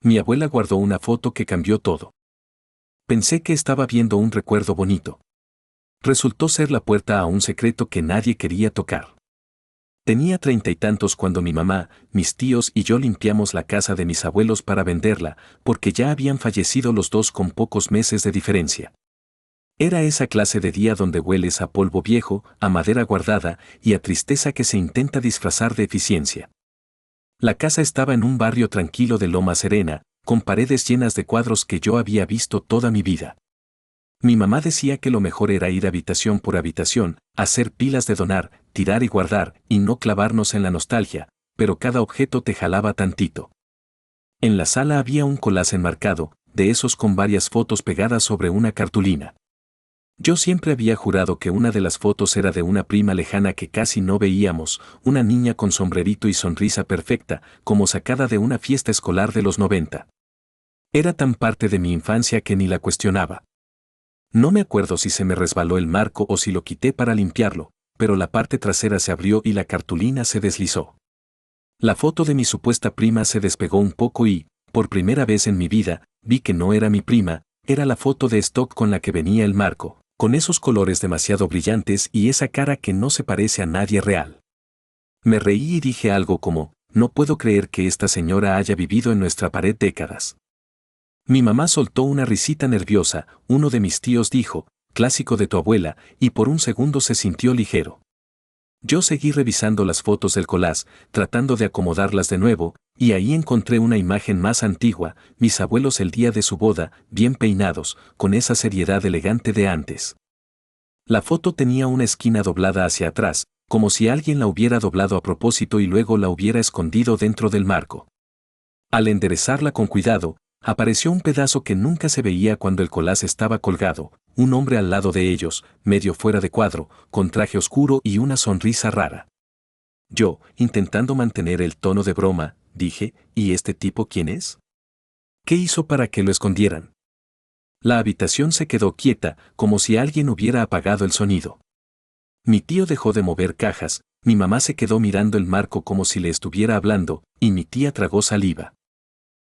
Mi abuela guardó una foto que cambió todo. Pensé que estaba viendo un recuerdo bonito. Resultó ser la puerta a un secreto que nadie quería tocar. Tenía 30 y tantos cuando mi mamá, mis tíos y yo limpiamos la casa de mis abuelos para venderla, porque ya habían fallecido los dos con pocos meses de diferencia. Era esa clase de día donde hueles a polvo viejo, a madera guardada y a tristeza que se intenta disfrazar de eficiencia. La casa estaba en un barrio tranquilo de Loma Serena, con paredes llenas de cuadros que yo había visto toda mi vida. Mi mamá decía que lo mejor era ir habitación por habitación, hacer pilas de donar, tirar y guardar, y no clavarnos en la nostalgia, pero cada objeto te jalaba tantito. En la sala había un collage enmarcado, de esos con varias fotos pegadas sobre una cartulina. Yo siempre había jurado que una de las fotos era de una prima lejana que casi no veíamos, una niña con sombrerito y sonrisa perfecta, como sacada de una fiesta escolar de los 90. Era tan parte de mi infancia que ni la cuestionaba. No me acuerdo si se me resbaló el marco o si lo quité para limpiarlo, pero la parte trasera se abrió y la cartulina se deslizó. La foto de mi supuesta prima se despegó un poco y, por primera vez en mi vida, vi que no era mi prima, era la foto de stock con la que venía el marco, con esos colores demasiado brillantes y esa cara que no se parece a nadie real. Me reí y dije algo como, no puedo creer que esta señora haya vivido en nuestra pared décadas. Mi mamá soltó una risita nerviosa, uno de mis tíos dijo, clásico de tu abuela, y por un segundo se sintió ligero. Yo seguí revisando las fotos del collage, tratando de acomodarlas de nuevo, y ahí encontré una imagen más antigua, mis abuelos el día de su boda, bien peinados, con esa seriedad elegante de antes. La foto tenía una esquina doblada hacia atrás, como si alguien la hubiera doblado a propósito y luego la hubiera escondido dentro del marco. Al enderezarla con cuidado, apareció un pedazo que nunca se veía cuando el collage estaba colgado, un hombre al lado de ellos, medio fuera de cuadro, con traje oscuro y una sonrisa rara. Yo, intentando mantener el tono de broma, dije, ¿y este tipo quién es? ¿Qué hizo para que lo escondieran? La habitación se quedó quieta, como si alguien hubiera apagado el sonido. Mi tío dejó de mover cajas, mi mamá se quedó mirando el marco como si le estuviera hablando, y mi tía tragó saliva.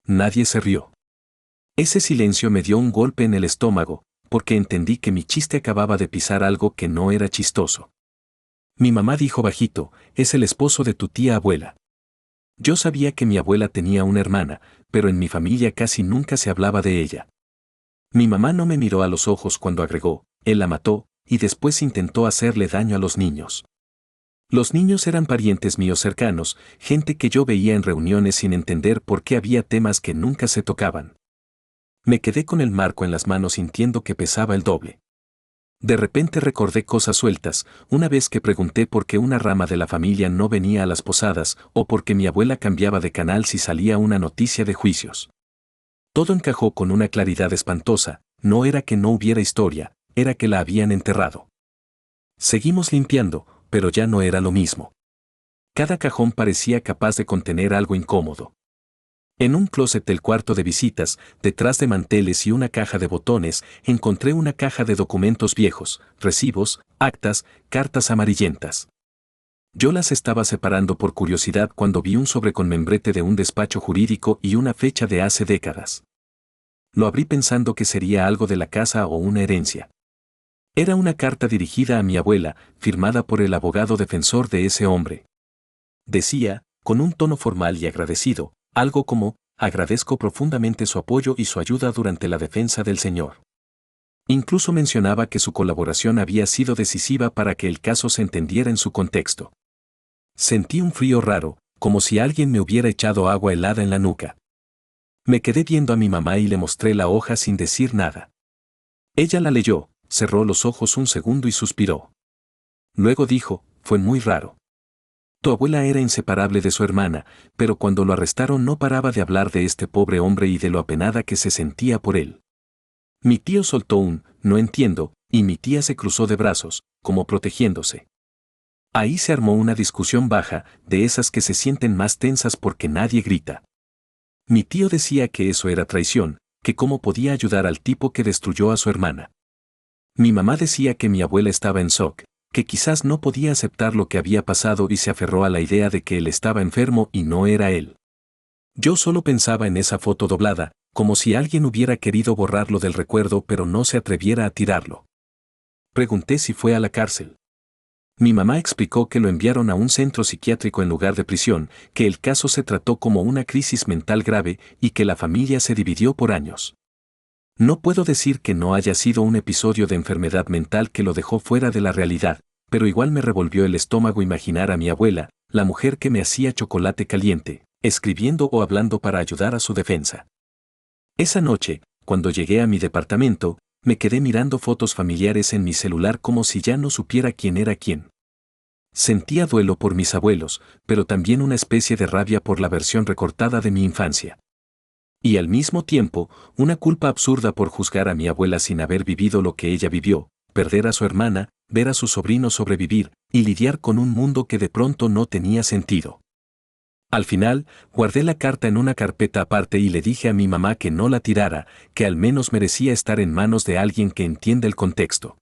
Nadie se rió. Ese silencio me dio un golpe en el estómago, porque entendí que mi chiste acababa de pisar algo que no era chistoso. Mi mamá dijo bajito, es el esposo de tu tía abuela. Yo sabía que mi abuela tenía una hermana, pero en mi familia casi nunca se hablaba de ella. Mi mamá no me miró a los ojos cuando agregó, él la mató, y después intentó hacerle daño a los niños. Los niños eran parientes míos cercanos, gente que yo veía en reuniones sin entender por qué había temas que nunca se tocaban. Me quedé con el marco en las manos sintiendo que pesaba el doble. De repente recordé cosas sueltas, una vez que pregunté por qué una rama de la familia no venía a las posadas o por qué mi abuela cambiaba de canal si salía una noticia de juicios. Todo encajó con una claridad espantosa, no era que no hubiera historia, era que la habían enterrado. Seguimos limpiando, pero ya no era lo mismo. Cada cajón parecía capaz de contener algo incómodo. En un closet del cuarto de visitas, detrás de manteles y una caja de botones, encontré una caja de documentos viejos, recibos, actas, cartas amarillentas. Yo las estaba separando por curiosidad cuando vi un sobre con membrete de un despacho jurídico y una fecha de hace décadas. Lo abrí pensando que sería algo de la casa o una herencia. Era una carta dirigida a mi abuela, firmada por el abogado defensor de ese hombre. Decía, con un tono formal y agradecido, algo como, agradezco profundamente su apoyo y su ayuda durante la defensa del señor. Incluso mencionaba que su colaboración había sido decisiva para que el caso se entendiera en su contexto. Sentí un frío raro, como si alguien me hubiera echado agua helada en la nuca. Me quedé viendo a mi mamá y le mostré la hoja sin decir nada. Ella la leyó, cerró los ojos un segundo y suspiró. Luego dijo, fue muy raro. Tu abuela era inseparable de su hermana, pero cuando lo arrestaron no paraba de hablar de este pobre hombre y de lo apenada que se sentía por él. Mi tío soltó un, no entiendo, y mi tía se cruzó de brazos, como protegiéndose. Ahí se armó una discusión baja, de esas que se sienten más tensas porque nadie grita. Mi tío decía que eso era traición, que cómo podía ayudar al tipo que destruyó a su hermana. Mi mamá decía que mi abuela estaba en shock, que quizás no podía aceptar lo que había pasado y se aferró a la idea de que él estaba enfermo y no era él. Yo solo pensaba en esa foto doblada, como si alguien hubiera querido borrarlo del recuerdo pero no se atreviera a tirarlo. Pregunté si fue a la cárcel. Mi mamá explicó que lo enviaron a un centro psiquiátrico en lugar de prisión, que el caso se trató como una crisis mental grave y que la familia se dividió por años. No puedo decir que no haya sido un episodio de enfermedad mental que lo dejó fuera de la realidad, pero igual me revolvió el estómago imaginar a mi abuela, la mujer que me hacía chocolate caliente, escribiendo o hablando para ayudar a su defensa. Esa noche, cuando llegué a mi departamento, me quedé mirando fotos familiares en mi celular como si ya no supiera quién era quién. Sentía duelo por mis abuelos, pero también una especie de rabia por la versión recortada de mi infancia. Y al mismo tiempo, una culpa absurda por juzgar a mi abuela sin haber vivido lo que ella vivió, perder a su hermana, ver a su sobrino sobrevivir, y lidiar con un mundo que de pronto no tenía sentido. Al final, guardé la carta en una carpeta aparte y le dije a mi mamá que no la tirara, que al menos merecía estar en manos de alguien que entienda el contexto.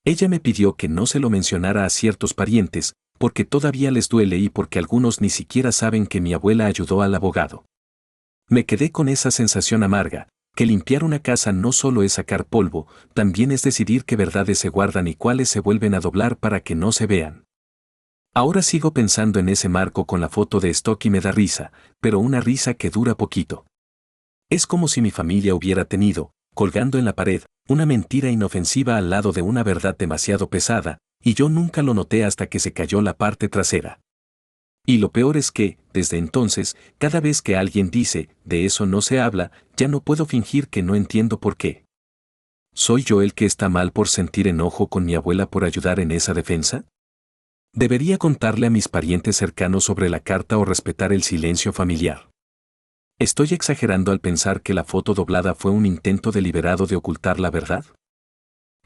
Ella me pidió que no se lo mencionara a ciertos parientes, porque todavía les duele y porque algunos ni siquiera saben que mi abuela ayudó al abogado. Me quedé con esa sensación amarga, que limpiar una casa no solo es sacar polvo, también es decidir qué verdades se guardan y cuáles se vuelven a doblar para que no se vean. Ahora sigo pensando en ese marco con la foto de stock y me da risa, pero una risa que dura poquito. Es como si mi familia hubiera tenido, colgando en la pared, una mentira inofensiva al lado de una verdad demasiado pesada, y yo nunca lo noté hasta que se cayó la parte trasera. Y lo peor es que, desde entonces, cada vez que alguien dice, de eso no se habla, ya no puedo fingir que no entiendo por qué. ¿Soy yo el que está mal por sentir enojo con mi abuela por ayudar en esa defensa? ¿Debería contarle a mis parientes cercanos sobre la carta o respetar el silencio familiar? ¿Estoy exagerando al pensar que la foto doblada fue un intento deliberado de ocultar la verdad?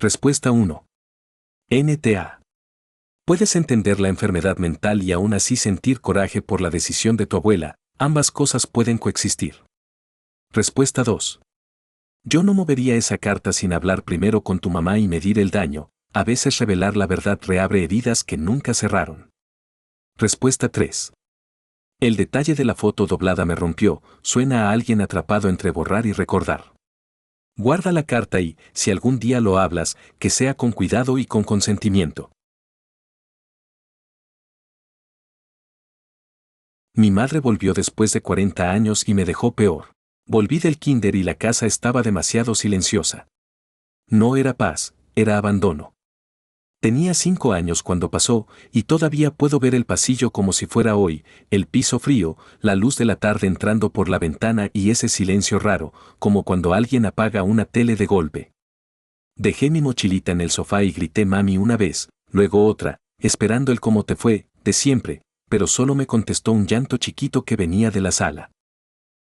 Respuesta 1. NTA. Puedes entender la enfermedad mental y aún así sentir coraje por la decisión de tu abuela, ambas cosas pueden coexistir. Respuesta 2. Yo no movería esa carta sin hablar primero con tu mamá y medir el daño, a veces revelar la verdad reabre heridas que nunca cerraron. Respuesta 3. El detalle de la foto doblada me rompió, suena a alguien atrapado entre borrar y recordar. Guarda la carta y, si algún día lo hablas, que sea con cuidado y con consentimiento. Mi madre volvió después de 40 años y me dejó peor. Volví del kinder y la casa estaba demasiado silenciosa. No era paz, era abandono. Tenía 5 años cuando pasó, y todavía puedo ver el pasillo como si fuera hoy, el piso frío, la luz de la tarde entrando por la ventana y ese silencio raro, como cuando alguien apaga una tele de golpe. Dejé mi mochilita en el sofá y grité mami una vez, luego otra, esperando el cómo te fue, de siempre, pero solo me contestó un llanto chiquito que venía de la sala.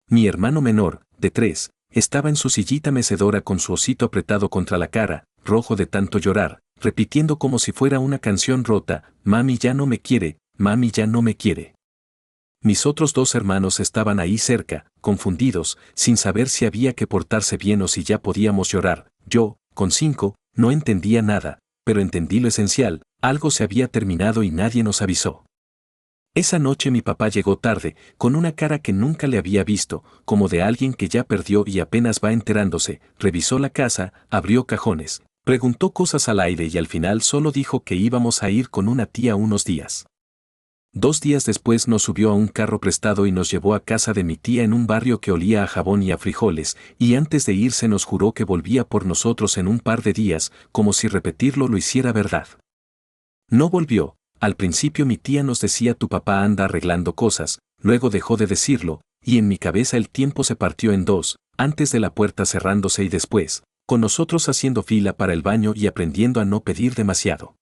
Mi hermano menor, de 3, estaba en su sillita mecedora con su osito apretado contra la cara, rojo de tanto llorar, repitiendo como si fuera una canción rota, mami ya no me quiere, mami ya no me quiere. Mis otros 2 hermanos estaban ahí cerca, confundidos, sin saber si había que portarse bien o si ya podíamos llorar. Yo, con 5, no entendía nada, pero entendí lo esencial, algo se había terminado y nadie nos avisó. Esa noche mi papá llegó tarde, con una cara que nunca le había visto, como de alguien que ya perdió y apenas va enterándose, revisó la casa, abrió cajones, preguntó cosas al aire y al final solo dijo que íbamos a ir con una tía unos días. 2 días después nos subió a un carro prestado y nos llevó a casa de mi tía en un barrio que olía a jabón y a frijoles, y antes de irse nos juró que volvía por nosotros en un par de días, como si repetirlo lo hiciera verdad. No volvió. Al principio mi tía nos decía tu papá anda arreglando cosas, luego dejó de decirlo, y en mi cabeza el tiempo se partió en 2, antes de la puerta cerrándose y después, con nosotros haciendo fila para el baño y aprendiendo a no pedir demasiado.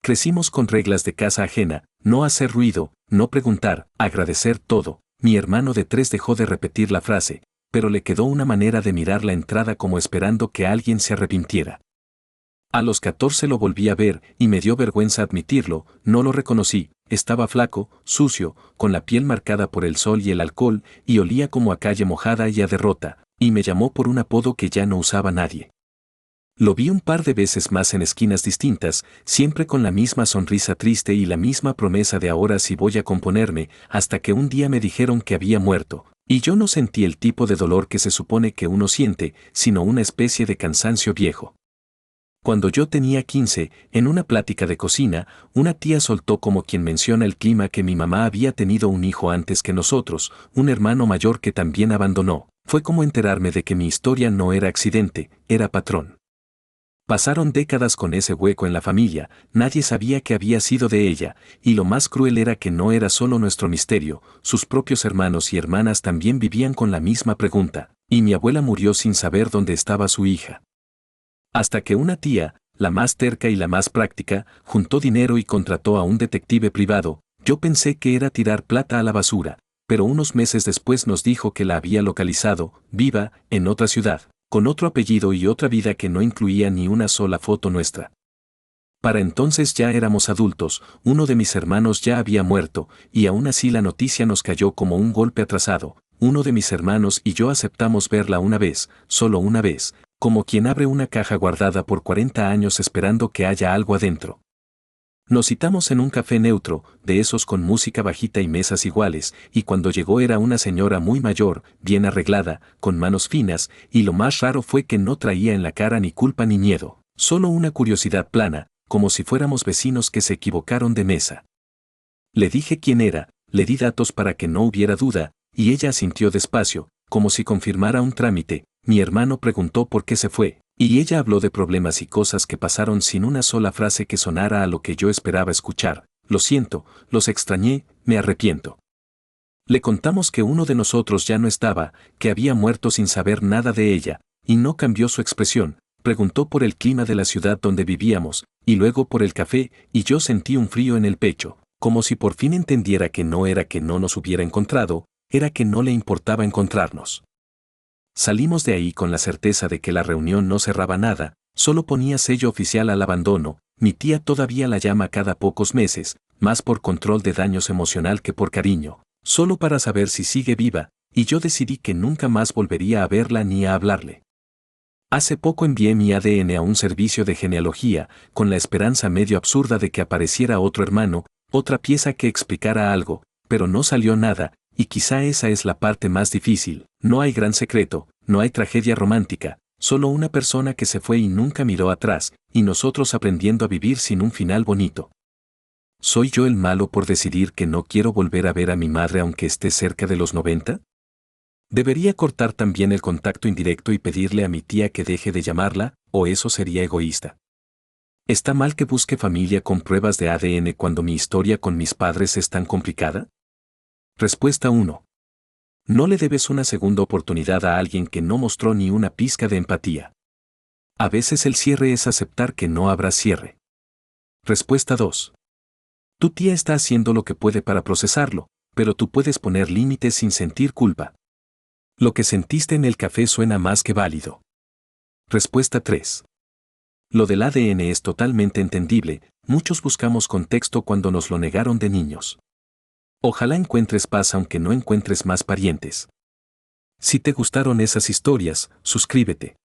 Crecimos con reglas de casa ajena, no hacer ruido, no preguntar, agradecer todo. Mi hermano de 3 dejó de repetir la frase, pero le quedó una manera de mirar la entrada como esperando que alguien se arrepintiera. A los 14 lo volví a ver y me dio vergüenza admitirlo, no lo reconocí, estaba flaco, sucio, con la piel marcada por el sol y el alcohol y olía como a calle mojada y a derrota, y me llamó por un apodo que ya no usaba nadie. Lo vi un par de veces más en esquinas distintas, siempre con la misma sonrisa triste y la misma promesa de ahora sí voy a componerme, hasta que un día me dijeron que había muerto, y yo no sentí el tipo de dolor que se supone que uno siente, sino una especie de cansancio viejo. Cuando yo tenía 15, en una plática de cocina, una tía soltó como quien menciona el clima que mi mamá había tenido un hijo antes que nosotros, un hermano mayor que también abandonó. Fue como enterarme de que mi historia no era accidente, era patrón. Pasaron décadas con ese hueco en la familia, nadie sabía que había sido de ella, y lo más cruel era que no era solo nuestro misterio, sus propios hermanos y hermanas también vivían con la misma pregunta, y mi abuela murió sin saber dónde estaba su hija. Hasta que una tía, la más terca y la más práctica, juntó dinero y contrató a un detective privado, yo pensé que era tirar plata a la basura, pero unos meses después nos dijo que la había localizado, viva, en otra ciudad, con otro apellido y otra vida que no incluía ni una sola foto nuestra. Para entonces ya éramos adultos, uno de mis hermanos ya había muerto, y aún así la noticia nos cayó como un golpe atrasado. Uno de mis hermanos y yo aceptamos verla una vez, solo una vez, como quien abre una caja guardada por 40 años esperando que haya algo adentro. Nos citamos en un café neutro, de esos con música bajita y mesas iguales, y cuando llegó era una señora muy mayor, bien arreglada, con manos finas, y lo más raro fue que no traía en la cara ni culpa ni miedo, solo una curiosidad plana, como si fuéramos vecinos que se equivocaron de mesa. Le dije quién era, le di datos para que no hubiera duda, y ella asintió despacio, como si confirmara un trámite. Mi hermano preguntó por qué se fue, y ella habló de problemas y cosas que pasaron sin una sola frase que sonara a lo que yo esperaba escuchar. Lo siento, los extrañé, me arrepiento. Le contamos que uno de nosotros ya no estaba, que había muerto sin saber nada de ella, y no cambió su expresión. Preguntó por el clima de la ciudad donde vivíamos, y luego por el café, y yo sentí un frío en el pecho, como si por fin entendiera que no era que no nos hubiera encontrado, era que no le importaba encontrarnos. Salimos de ahí con la certeza de que la reunión no cerraba nada, solo ponía sello oficial al abandono. Mi tía todavía la llama cada pocos meses, más por control de daños emocional que por cariño, solo para saber si sigue viva, y yo decidí que nunca más volvería a verla ni a hablarle. Hace poco envié mi ADN a un servicio de genealogía, con la esperanza medio absurda de que apareciera otro hermano, otra pieza que explicara algo, pero no salió nada, y quizá esa es la parte más difícil. No hay gran secreto, no hay tragedia romántica, solo una persona que se fue y nunca miró atrás, y nosotros aprendiendo a vivir sin un final bonito. ¿Soy yo el malo por decidir que no quiero volver a ver a mi madre aunque esté cerca de los 90? ¿Debería cortar también el contacto indirecto y pedirle a mi tía que deje de llamarla, o eso sería egoísta? ¿Está mal que busque familia con pruebas de ADN cuando mi historia con mis padres es tan complicada? Respuesta 1. No le debes una segunda oportunidad a alguien que no mostró ni una pizca de empatía. A veces el cierre es aceptar que no habrá cierre. Respuesta 2. Tu tía está haciendo lo que puede para procesarlo, pero tú puedes poner límites sin sentir culpa. Lo que sentiste en el café suena más que válido. Respuesta 3. Lo del ADN es totalmente entendible, muchos buscamos contexto cuando nos lo negaron de niños. Ojalá encuentres paz aunque no encuentres más parientes. Si te gustaron esas historias, suscríbete.